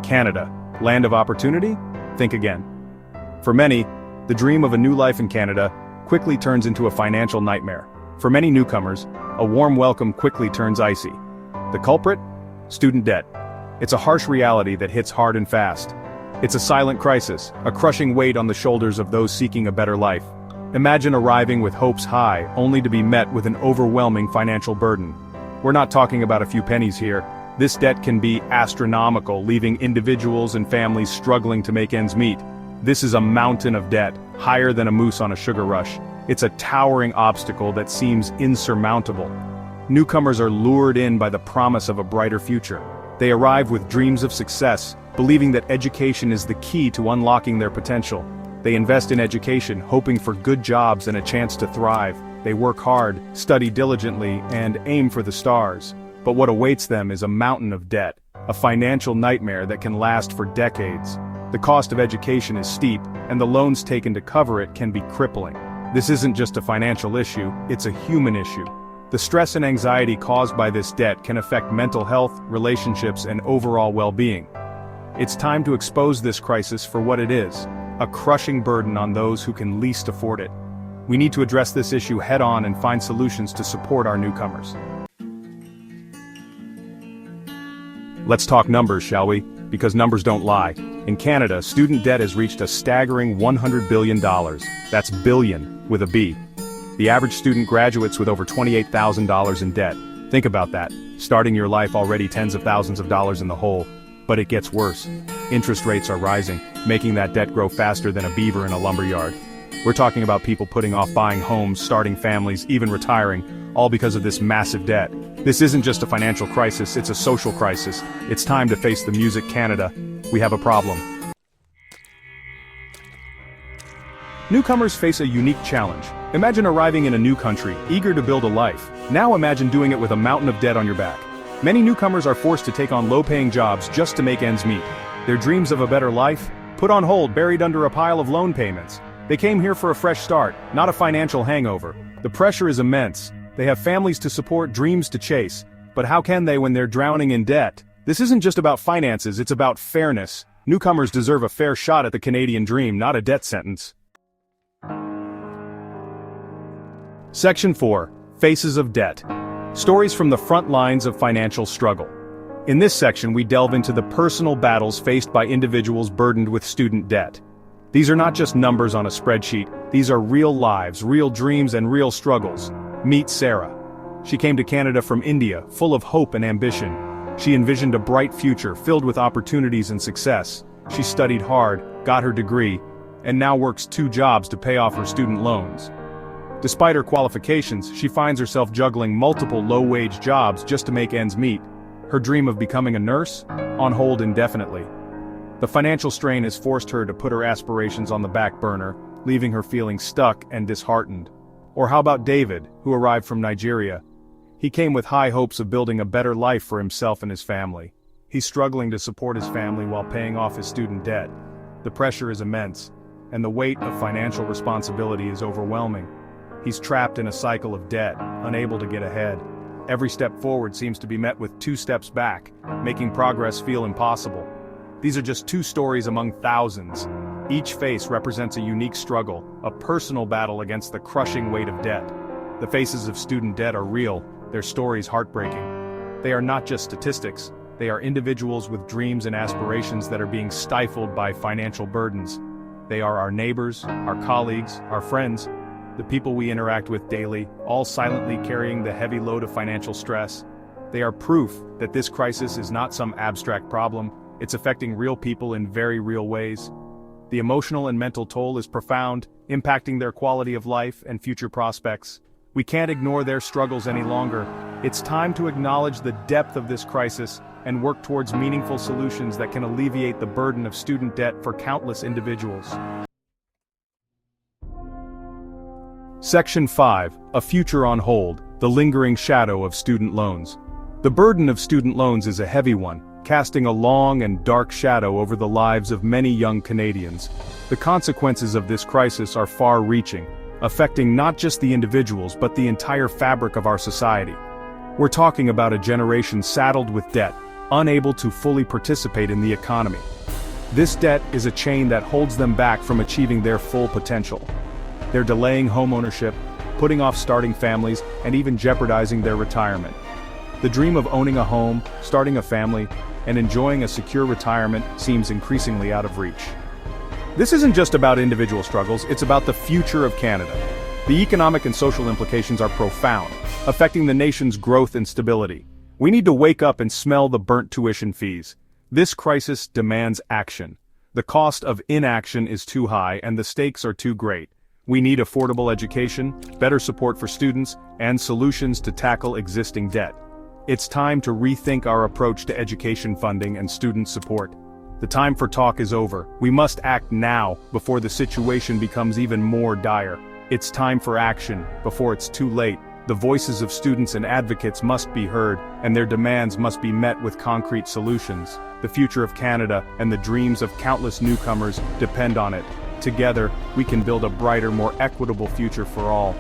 Canada, land of opportunity? Think again. For many, the dream of a new life in Canada quickly turns into a financial nightmare. For many newcomers, a warm welcome quickly turns icy. The culprit? Student debt. It's a harsh reality that hits hard and fast. It's a silent crisis, a crushing weight on the shoulders of those seeking a better life. Imagine arriving with hopes high, only to be met with an overwhelming financial burden. We're not talking about a few pennies here. This debt can be astronomical, leaving individuals and families struggling to make ends meet. This is a mountain of debt, higher than a moose on a sugar rush. It's a towering obstacle that seems insurmountable. Newcomers are lured in by the promise of a brighter future. They arrive with dreams of success, believing that education is the key to unlocking their potential. They invest in education, hoping for good jobs and a chance to thrive. They work hard, study diligently, and aim for the stars. But what awaits them is a mountain of debt, a financial nightmare that can last for decades. The cost of education is steep, and the loans taken to cover it can be crippling. This isn't just a financial issue, it's a human issue. The stress and anxiety caused by this debt can affect mental health, relationships, and overall well-being. It's time to expose this crisis for what it is, a crushing burden on those who can least afford it. We need to address this issue head-on and find solutions to support our newcomers. Let's talk numbers, shall we? Because numbers don't lie. In Canada, student debt has reached a staggering $100 billion. That's billion, with a B. The average student graduates with over $28,000 in debt. Think about that, starting your life already tens of thousands of dollars in the hole. But it gets worse. Interest rates are rising, making that debt grow faster than a beaver in a lumberyard. We're talking about people putting off buying homes, starting families, even retiring, all because of this massive debt. This isn't just a financial crisis, it's a social crisis. It's time to face the music, Canada. We have a problem. Newcomers face a unique challenge. Imagine arriving in a new country, eager to build a life. Now imagine doing it with a mountain of debt on your back. Many newcomers are forced to take on low-paying jobs just to make ends meet. Their dreams of a better life, put on hold, buried under a pile of loan payments. They came here for a fresh start, not a financial hangover. The pressure is immense. They have families to support, dreams to chase. But how can they when they're drowning in debt? This isn't just about finances, it's about fairness. Newcomers deserve a fair shot at the Canadian dream, not a debt sentence. Section 4. Faces of Debt. Stories from the front lines of financial struggle. In this section we delve into the personal battles faced by individuals burdened with student debt. These are not just numbers on a spreadsheet, these are real lives, real dreams and real struggles. Meet Sarah. She came to Canada from India, full of hope and ambition. She envisioned a bright future filled with opportunities and success. She studied hard, got her degree, and now works 2 jobs to pay off her student loans. Despite her qualifications, she finds herself juggling multiple low-wage jobs just to make ends meet. Her dream of becoming a nurse? On hold indefinitely. The financial strain has forced her to put her aspirations on the back burner, leaving her feeling stuck and disheartened. Or how about David, who arrived from Nigeria? He came with high hopes of building a better life for himself and his family. He's struggling to support his family while paying off his student debt. The pressure is immense, and the weight of financial responsibility is overwhelming. He's trapped in a cycle of debt, unable to get ahead. Every step forward seems to be met with 2 steps back, making progress feel impossible. These are just 2 stories among thousands. Each face represents a unique struggle, a personal battle against the crushing weight of debt. The faces of student debt are real, their stories heartbreaking. They are not just statistics, they are individuals with dreams and aspirations that are being stifled by financial burdens. They are our neighbors, our colleagues, our friends, the people we interact with daily, all silently carrying the heavy load of financial stress. They are proof that this crisis is not some abstract problem, it's affecting real people in very real ways. The emotional and mental toll is profound, impacting their quality of life and future prospects. We can't ignore their struggles any longer. It's time to acknowledge the depth of this crisis and work towards meaningful solutions that can alleviate the burden of student debt for countless individuals. Section 5. A Future on Hold, the Lingering Shadow of Student Loans. The burden of student loans is a heavy one, casting a long and dark shadow over the lives of many young Canadians. The consequences of this crisis are far-reaching, affecting not just the individuals but the entire fabric of our society. We're talking about a generation saddled with debt, unable to fully participate in the economy. This debt is a chain that holds them back from achieving their full potential. They're delaying homeownership, putting off starting families, and even jeopardizing their retirement. The dream of owning a home, starting a family, and enjoying a secure retirement seems increasingly out of reach. This isn't just about individual struggles, it's about the future of Canada. The economic and social implications are profound, affecting the nation's growth and stability. We need to wake up and smell the burnt tuition fees. This crisis demands action. The cost of inaction is too high and the stakes are too great. We need affordable education, better support for students, and solutions to tackle existing debt. It's time to rethink our approach to education funding and student support. The time for talk is over. We must act now before the situation becomes even more dire. It's time for action before it's too late. The voices of students and advocates must be heard, and their demands must be met with concrete solutions. The future of Canada and the dreams of countless newcomers depend on it. Together, we can build a brighter, more equitable future for all.